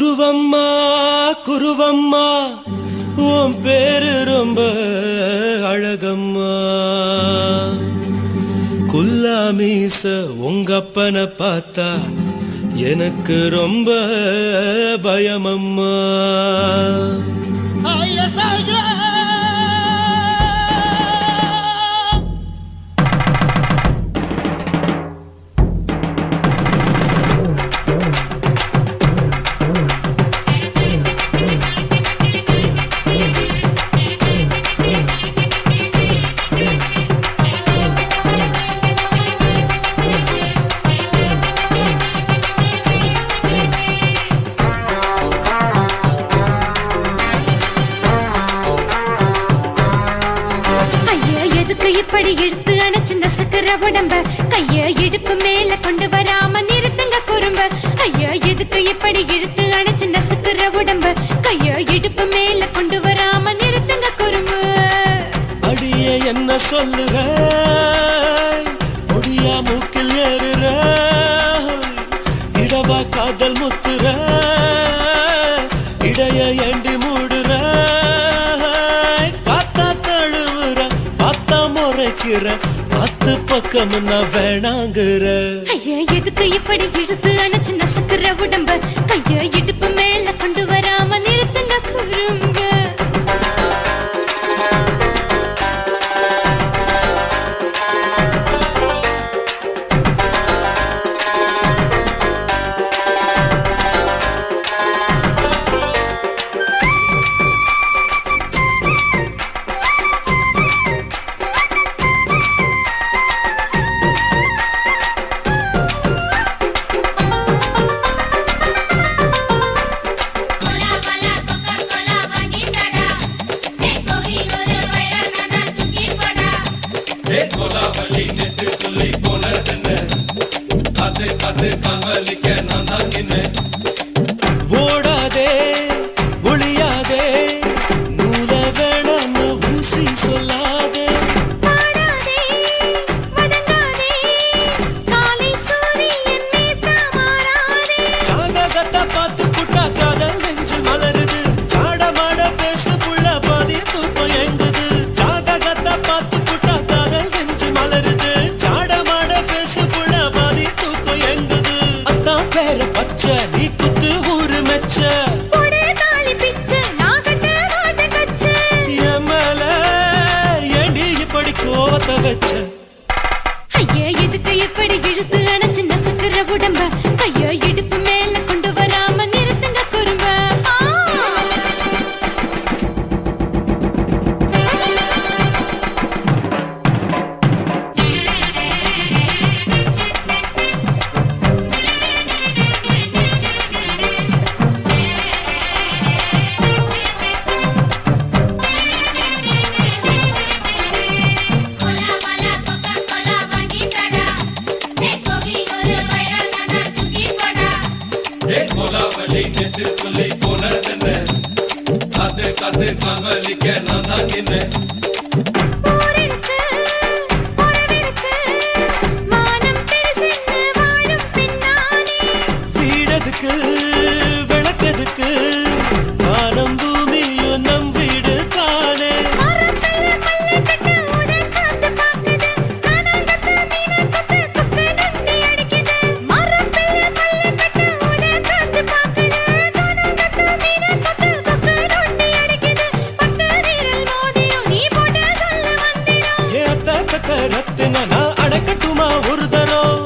குருவம்மா குருவம்மா உன் பேரு ரொம்ப அழகம்மா குல்லாமீச உங்க அப்பனை பார்த்தா எனக்கு ரொம்ப பயமம்மா இப்படி இழுத்து அணைச்சு நசுக்கிற உடம்ப கைய இடுப்பு மேல கொண்டு வராம நிறுத்துங்க குறும்ப ஐயா எதுக்கு இப்படி இழுத்து அணைச்சு நசுக்கிற உடம்ப கைய இடுப்பு மேல கொண்டு வராம நிறுத்துங்க குறும்பு அடியே என்ன சொல்லுற முடியா மூக்கில் ஏறுற இடவா காதல் முத்துற இடைய ஏண்டி மூடுற காத்தா தழுவுற பார்த்தா முறைக்கிற பத்து பக்கம் நான் வேணாங்குற ஐயா எதுக்கு இப்படி இழுத்து அணைச்சு நசுக்கிற உடம்ப கைய இடுப்பு மேல கொண்டு வராம நிறுத்துங்க குறும்ப ஓடாதே ஒளியாதே நூல வேணான்னு ஊசி சொல்லாதே ஜாதகத்தை பார்த்து புட்டா காதல் நெஞ்சு மலருது சாடமாட பேசு புள்ள பாதி தூக்கம் எங்குது ஜாதகத்தை பார்த்து புட்டா காதல் நெஞ்சு மலருது சாடமாட பேசு புள்ள பாதி தூக்கம் எங்குது அத்தான் பேர பச்சை நீ குத்து ஊரு மெச்ச என் மேல ஏண்டி இப்படி கோவத்தை வச்ச ஐயா எதுக்கு இப்படி இழுத்து அணைச்சு நசுக்கிற உடம்ப கைய இடுப்பு மேல கொண்டு வராம நிறுத்துங்க குறும்ப வீடதுக்கு விளக்கதுக்கு வானம் பூமியும் நம் வீடு தானே ரத்தின நான் அடக்கட்டுமா ஒரு தரம்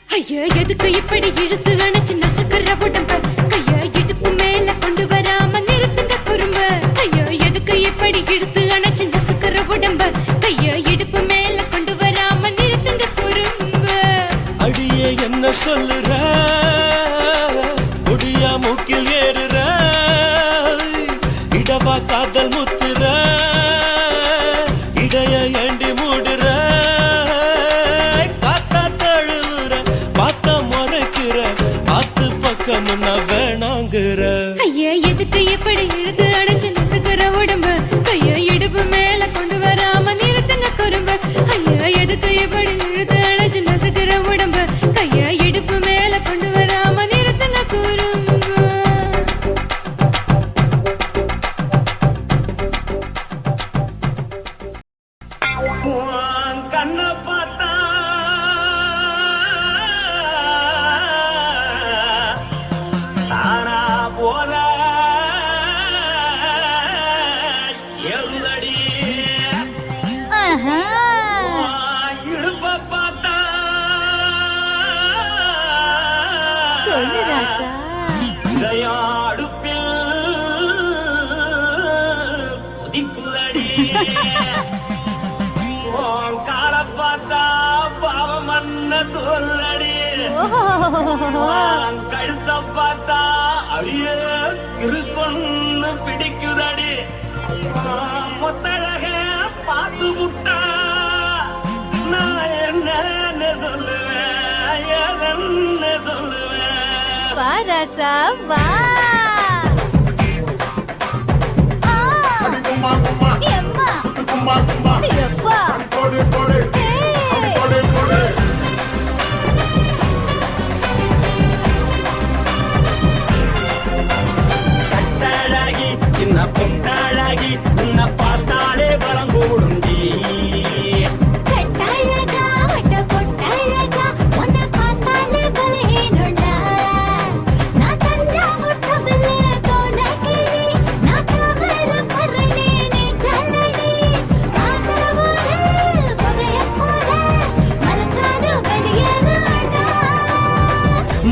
ஐயா எதுக்கு இப்படி இழுத்து அணைச்சு நசுக்கிற உடம்ப கைய இடுப்பு மேல கொண்டு வராம நிறுத்துங்க குறும்ப ஐயா எதுக்கு இப்படி இழுத்து அணைச்சு நசுக்கிற உடம்ப கைய இடுப்பு மேல கொண்டு வராம நிறுத்துங்க குறும்ப அடியே என்ன சொல்லுற முடியா மூக்கில் ஏறுற இடவா காதல் முத்துற இடைய ஏண்டி மூடுற காத்தா தழுவுற பார்த்த முறைக்கிற பத்து பக்கம் நான் வேணாங்குற ஐயா எதுக்கு இப்படி இழுத்து அணைச்சு நசுக்கிற உடம்ப கைய இடுப்பு மேல கொண்டு வராம நிறுத்துங்க குறும்ப ஐயா எதுக்கு இப்படி இழுத்து அணைச்சு நசுக்கிற உடம்ப கைய கண்ணை பார்த்தா தானா போல எழுதடி ஆஹா. இடுப்ப பார்த்தா சொல்லு ராசா. இதயம் அடுப்பில் உதிக்குதடி உன் காலை பார்த்தா பாவம் மண்ண தோல்லடி ஓஹோ. உன் கழுத்தை பார்த்தா அடியே இருக்குன்னு பிடிக்குதடி முத்தழக பார்த்து விட்டா நான் என்ன சொல்லுவேன் எதன்னு சொல்லுவேன் வா ராசா வா. ஆ. எம்மா. எப்பா. ஏய். கட்டழகி சின்ன பொட்டழகி உன்னை பார்த்தாலே பலம் கூடுண்டி கட்டழகா, வட்ட பொட்டழகா, உன்னை பார்த்தாலே பலஹீனம்டா. நான் தஞ்சாவூர் தவிலே கோலகிரி, நான் காவல் பரணி நீ ஜல்லடி. ஆசரவோடு புகையப் போல மறைச்சாலும் வெளியேறாண்டா.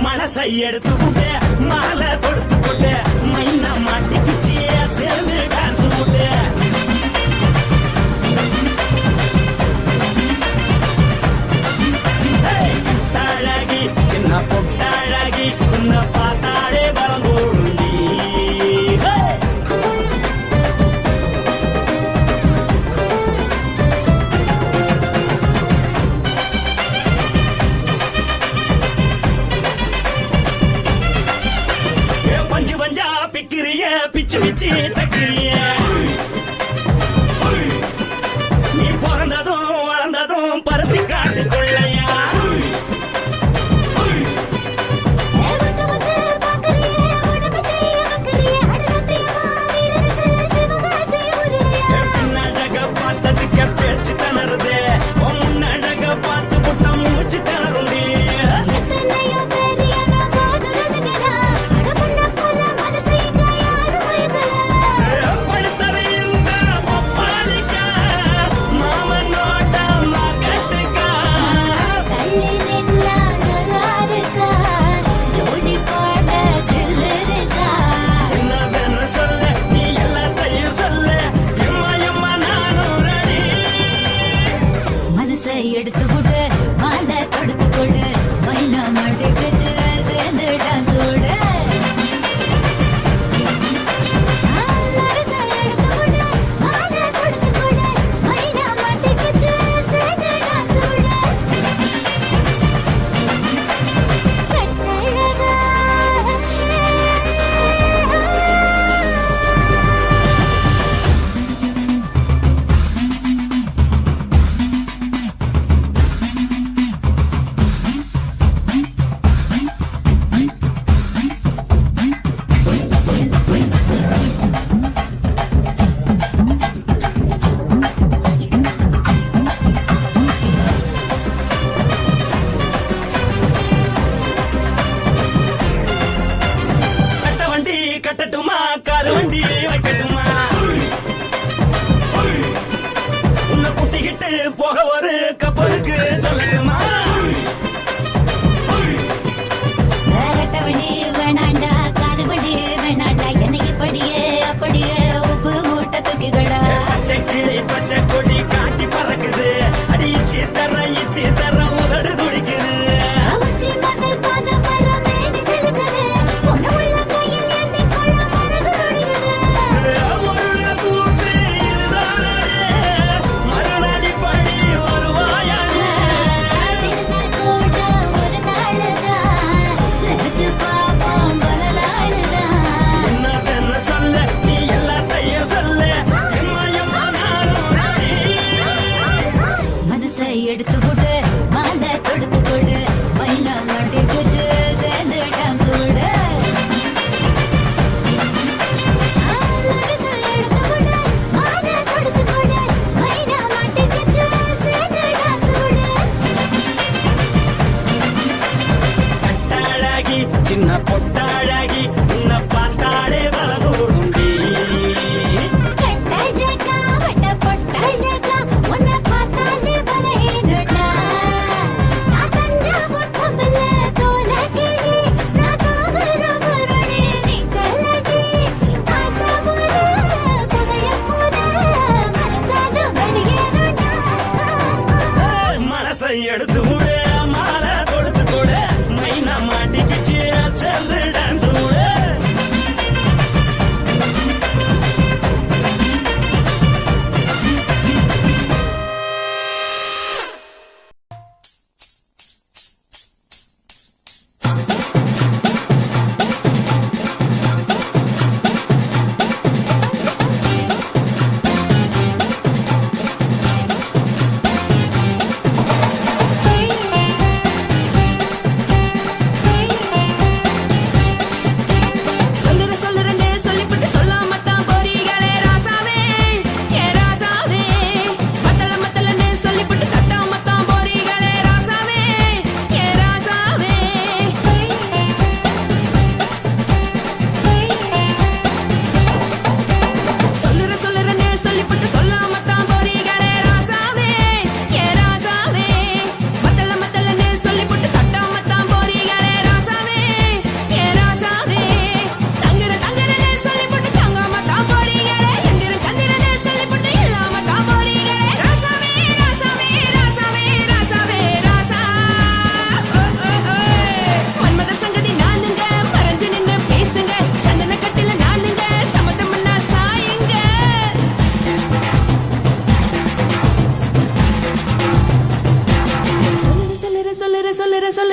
மனசை எடுத்து விட்டு மாலை கொடுத்து போட்டு மைனா மாட்டிக்கிச்சு சேர்ந்து டான்ஸ் போட்டு கட்டழகி சின்ன பொட்டழகி உன்னை பார்த்தாலே பலம் கூடுண்டி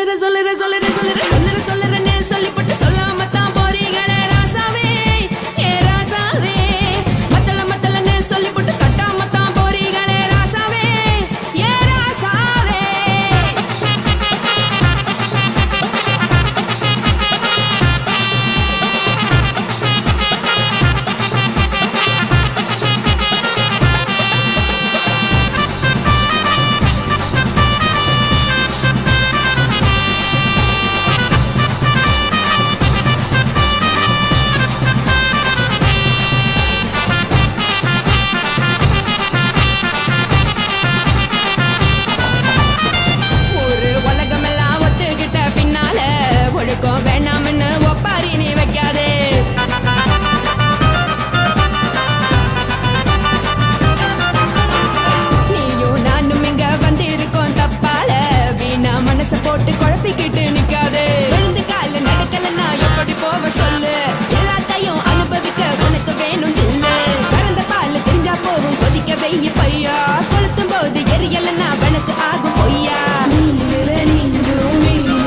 சொல்லுறேன்னு சொல்லிப்பட்டு சொல்லாம தான் போறீங்களே ராசாவே ஏ ராசாவே மத்தலன்னு சொல்லிப்பட்டு கட்டாம தான் போறீங்களே ராசாவே ஏ ராசாவே ஒரு உலகமெல்லாம் ஒத்துக்கிட்ட பின்னால ஒழுக்கம் வேண்டாம்னு ஒப்பாரி நீ வைக்காதே நீயும் நானும் இங்க வந்து இருக்கோம் தப்பால வீணா மனச போட்டு குழப்பிக்கிட்டு நிக்காதே எழுந்து கால நடக்கலன்னா எப்படி போவ சொல்லு எல்லாத்தையும் அனுபவிக்க உனக்கு வேணும் இல்ல கறந்த பால் தெரிஞ்சா போகும் கொதிக்க வெய்ய பையா கொளுத்தும் போது எரியலன்னா வனக்கு ஆகும் பொய்யா நீங்கள நீங்கும் மீனு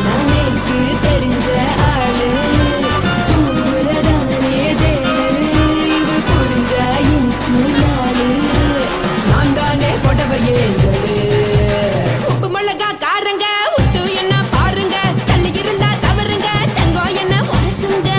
நான் எனக்கு தெரிஞ்ச ஆளு தூங்குறதானே தேனு இது புரிஞ்சா எனக்கு நாளு நான் தானே புடவையே சொல்லு உப்பு மிளகா காரங்க விட்டு என்ன பாருங்க தள்ளி இருந்தா தவறுங்க தங்கம் என்ன உரசுங்க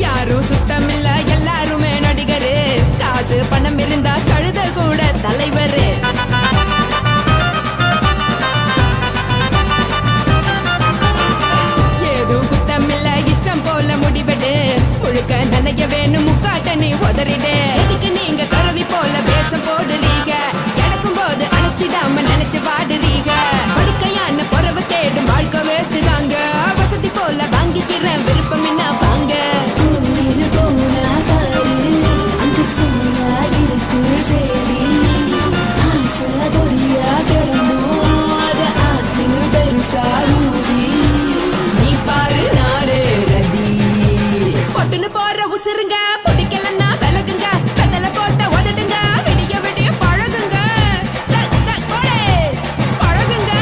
யாரும் சுத்தமில்ல எல்லாருமே நடிகரு காசு பணம் இருந்தா கழுத கூட தலைவரு ஏதும் குத்தமில்ல இஷ்டம் போல முடிவெடு முழுக்க நனைய வேணும் முக்காட்ட நீ உதறிடு எதுக்கு நீங்க கருவி போல வேஷம் போடுறீங்க கிடக்கும் போது அணைச்சிடாம நினைச்சு பாடுறீங்க படுக்கையான பொறவை தேடும் வாழ்க்கை வேஸ்ட் தாங்க வசதி போல வாங்கிக்கிறேன் விருப்பம் என்ன வாங்க போனா பாரு அங்க சுமையா இருக்கு சரி ஆசை பொரியா கிடணும் அத ஆத்து பெருசா ஊதி நீ பாரு நாரு ரதி பொட்டுன்னு போற உசுருங்க பிடிக்கலன்னா விலகுங்க கதல போட்ட உதடுங்க விடிய விடிய பழகுங்க கொடை பழகுங்க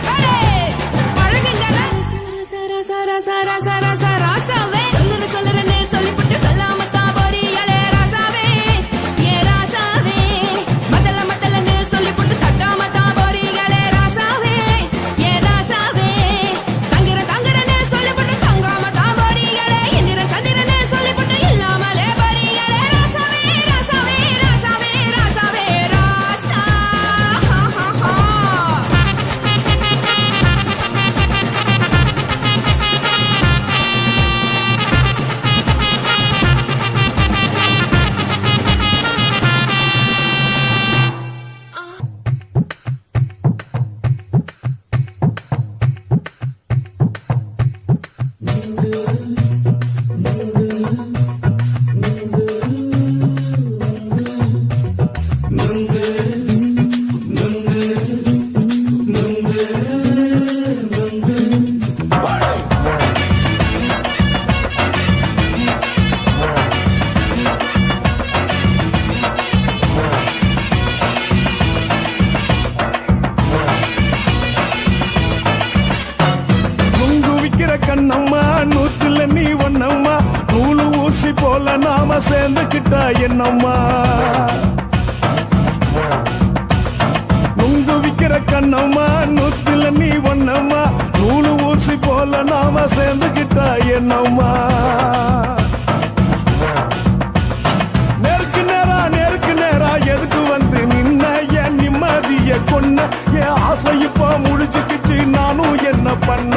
கொடை பழகுங்க ராசாவே சொல்லுறேன்னு சொல்லிப்புட்டு சொல்லாம தான் போறீங்களே ராசாவே ஏ ராசாவே மத்தலன்னு சொல்லிப்புட்டு தட்டாம தான் போறீங்களே ராசாவே ஏ ராசாவே தங்குறேன்னு சொல்லிப்புட்டு தங்காம தான் போறீங்களே எந்திரன் சந்திரன்னு சொல்லிப்புட்டு இல்லாமலே போறீங்களே ராசாவே ராசாவே ராசாவே ராசாவே ராசா நுங்கு விக்கிற கண்ணம்மா நூத்துல நீ ஒன்னம்மா நூலு ஊசி போல நாம சேர்ந்துக்கிட்டா என்னம்மா நுங்கு விக்கிற கண்ணம்மா நூத்துல நீ ஒன்னம்மா நூலு ஊசி போல நாம சேர்ந்துக்கிட்டா என்னம்மா நேருக்கு நேரா எதுக்கு வந்து நின்ன என் நிம்மதிய கொன்ன என் ஆசை இப்ப முடிச்சுக்கிச்சு நானும் என்ன பண்ண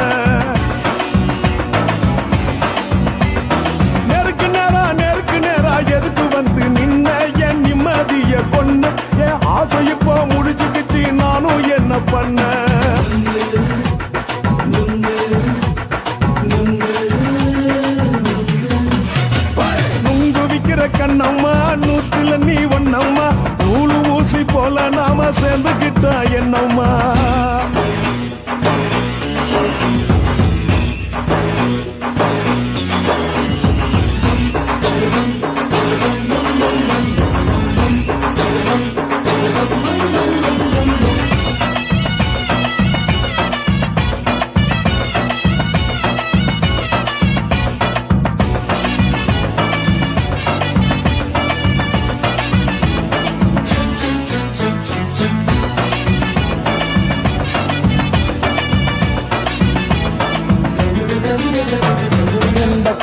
கண்ணம்மா நூத்துல நீ ஒன்னம்மா நூலு ஊசி போல நாம சேர்ந்துகிட்டா என்னம்மா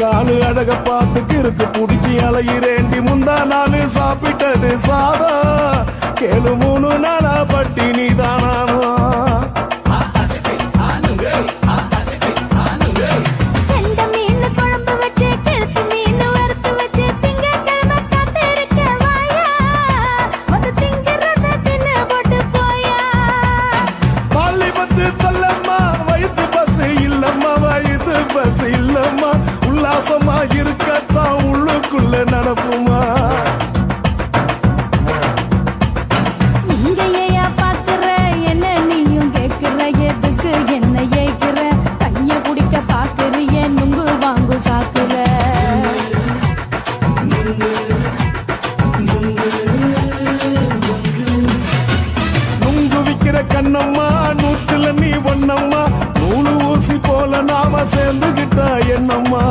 காலு அழக பார்த்து கிறுக்கு புடிச்சி அலையிறேண்டி முந்தா நாலு சாப்பிட்டது சாதா கேளு 3 நாளா பட்டினி தானானோ கெண்ட மீன் குழம்பு வச்சு கெளுத்து மீன் வறுத்து வச்சு திங்கட்கிழமை காத்திருக்க வாயா ஒரு திங்கிறத தின்னு போட்டு போயா பள்ளி பத்து சொல்லம்மா வயிற்று பஸ் இல்லம்மா வயிற்று பஸ் இல்லம்மா உல்லாசமா இருக்கத்தான் உள்ளுக்குள்ள நடப்புமா இங்கேயா பாக்குற என்ன நீயும் கேக்குற எதுக்கு என்ன ஏய்க்கிற கைய பிடிக்க பாக்குறிய நுங்கு வாங்கு சாக்குற நுங்கு விக்கிற கண்ணம்மா நூத்துல நீ ஒன்னம்மா நூலு ஊசி போல நாம சேர்ந்துகிட்டா என்னம்மா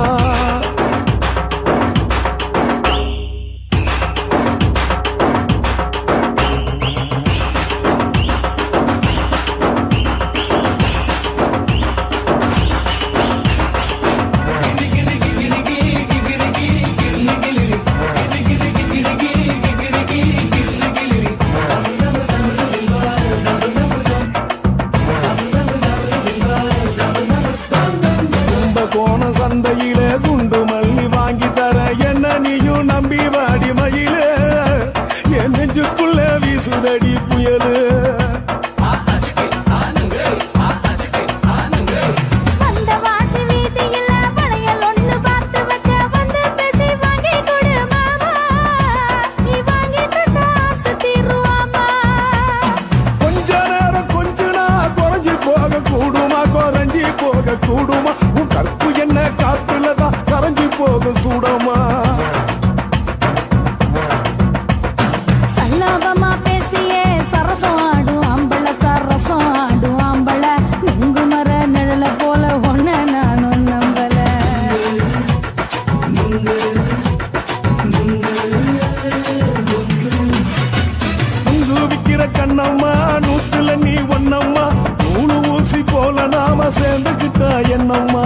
கோண சந்தையில குண்டு மல்லி வாங்கி தர என்ன நீயும் நம்பி வாடி மயில என் நெஞ்சுக்குள்ள வீசுதடி புயலு அந்த வாசி வீதியில வளையல் ஒண்ணு பார்த்து வச்ச வந்து பேசி வாங்கி கொடு மாமா நீ வாங்கி தந்தா ஆசை தீருவாமா கொஞ்ச நேரம் கொஞ்சனா குறைஞ்சி போக கூடுமா குறைஞ்சி போக கூடுமா உன் கற்பு என்ன காத்துலதான் கரைஞ்சி போக சூடமா சல்லாபமா பேசியே சரசம் ஆடும் ஆம்பள சரசம் ஆடும் ஆம்பள நுங்கு மர நிழல போல ஒன்ன நானும் நம்பல நுங்கு விக்கிற கண்ணம்மா நூத்துல நீ ஒன்னம்மா நூலு ஊசி போல நாம சேர்ந்துகிட்டா என்னம்மா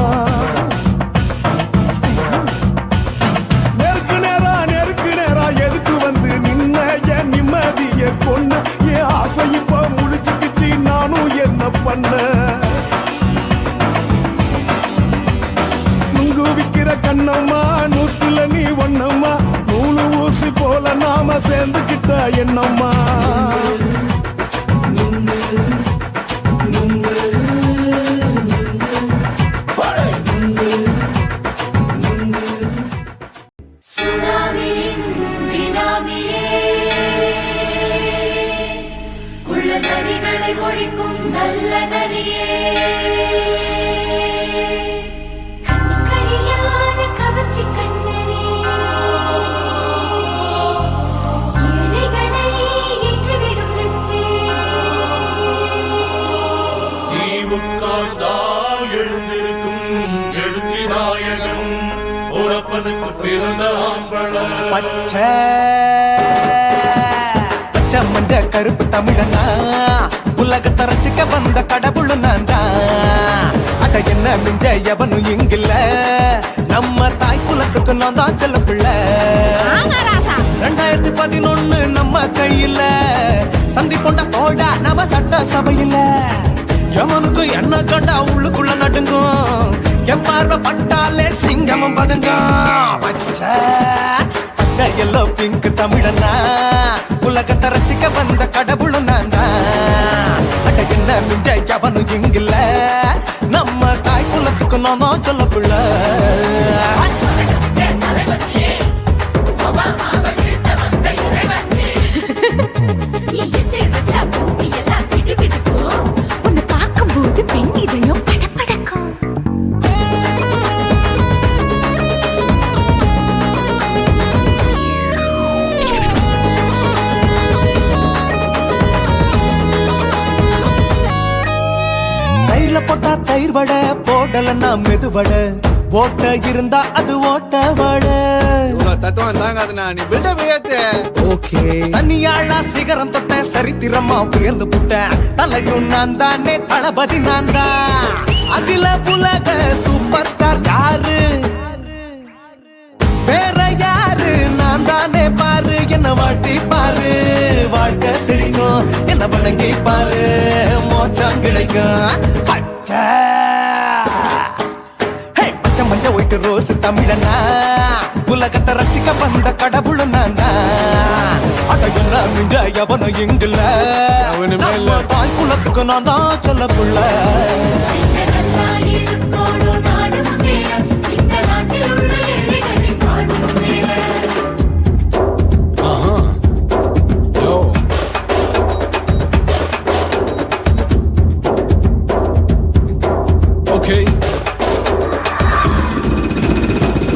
நெருக்கு நேரா எதுக்கு வந்து நின்ன என் நிம்மதிய கொன்ன என் ஆசை இப்ப முடிச்சுக்கிச்சு நானும் என்ன பண்ண நுங்கு விக்கிற கண்ணம்மா நூத்துல நீ ஒன்னம்மா நூலு ஊசி போல நாம சேர்ந்துகிட்டா என்னம்மா நரிகளை ஒழிக்கும் நல்ல நரியே கண்ணிக்கழியான கவர்ச்சி கண்ணனே ஏழைகளை ஏற்றிவிடும் லிப்டே நீ உட்கார்ந்தால் எழுந்திருக்கும் எழுச்சி நாயகன் உறப்பனுக்கு பிறந்த ஆம்பள பச்சை பச்சை மஞ்ச கருப்பு தமிழனா உலகத்தை ரசிக்க வந்த கடவுள் நான் தான் அட என்ன மிஞ்ச எவனும் இங்கில்ல நம்ம தாய் குலத்துக்கு நான் தான் செல்ல பிள்ளை 2011 நம்ம கையில சந்தி போண்ட தோடா நம்ம சட்ட சபையில எவனுக்கு என்ன கண்டா உள்ளுக்குள்ள நடுங்கும் என் பார்வை பட்டாலே சிங்கமும் பதங்கும் பச்சை பச்சை எல்லோ பிங்க் தமிழனா உலகத்தை ரசிக்க வந்த கடவுள் நான் தான் அட என்ன மிஞ்ச எவனும் இங்கில்ல நம்ம தாய் குலத்துக்கு நான் தான் சொல்ல பிள்ளை தண்ணியில போட்டா தயிர் வடை போடலன்னா மெதுவடை ஓட்ட இருந்தா அது ஓட்ட வடை தத்துவம் தாங்காதுண்ணா நீ பில்டப் ஏத்து ஓகே தனியாளா சிகரம் தொட்ட சரித்திரமா உயர்ந்து புட்டேன் தலையும் நான் தானே தளபதி நான் தான் அகில புலக சூப்பர் ஸ்டார் யாரு வேற யாரு நான் தானே பாரு என்ன வாழ்த்தி பாரு வாழ்க்கை சிரிக்கும் என்ன வணங்கி பாரு மோட்சம் கிடைக்கும் பச்சை பச்சை மஞ்ச ஒயிட்டு ரோஸ் தமிழனா உலகத்தை ரசிக்க வந்த கடவுள் நான் அடையன மிங்க எவனும் இங்குல அவனுமே இல்ல. நம்ம தாய் குலத்துக்கு நான் தான் சொல்ல புள்ள Okay.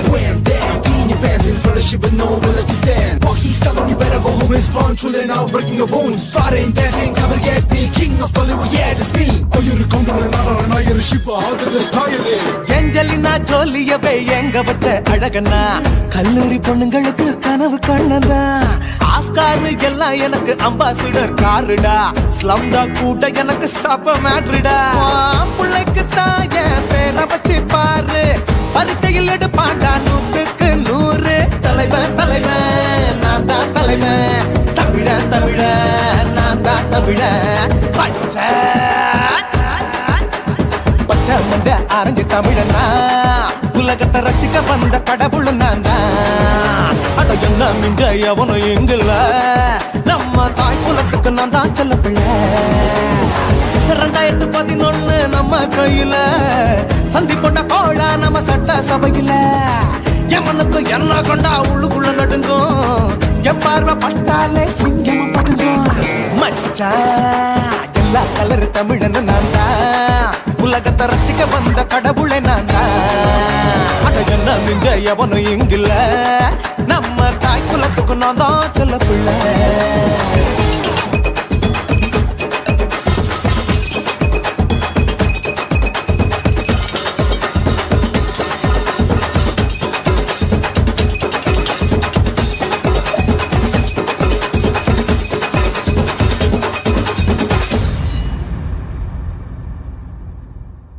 Wham, bam, be in your pants in front of shit with no one like you stand. Walk he's telling you better go home and spawn, chillin' out, breaking your bones. Fighting, dancing, cover gas, be king of Hollywood, yeah, that's me. Oh, you're a condor and another, you're a ship, how did this tire it? Angelina ஜோலியவே எங்க வச்ச அழகனா கல்லூரி பொண்ணுங்களுக்கு கனவு கண்ணனா ஆஸ்கார் எல்லாம் எனக்கு அம்பாசிடர் காருடா ஸ்லம்டா கூட எனக்கு சப்ப மேட்ருடா பிள்ளைக்கு தான் என் பேரை வச்சு பாரு பரீட்சையில் எடுப்பாண்டா 100க்கு 100 தலைவன் தலைவன் நான் தான் தலைவன் தமிழன் தமிழன் நான் தான் தமிழன் பச்சை பச்சை மஞ்ச ஆரஞ்சு தமிழனா உலகத்தை ரசிக்க வந்த கடவுள் நான் தான் அட என்ன மிஞ்ச எவனும் எங்குல நம்ம தாய் குலத்துக்கு நான் தான் சொல்ல பிள்ளை 2011 நம்ம கையில சந்தி கொண்ட கோழ நம்ம சட்ட சபையில எமனுக்கு என்ன கொண்டா உள்ளுக்குள்ள நடுங்கும் என் பார்வை பட்டாலே சிங்கமும் பதுங்கும் மச்சா எல்லா கலர் தமிழன் நான் தான் உலகத்தை ரசிக்க வந்த கடவுளை நான் தான் அட என்ன மிஞ்ச எவனும் இங்குல நம்ம தாய் குலத்துக்கு நான் தான் சொல்ல பிள்ளை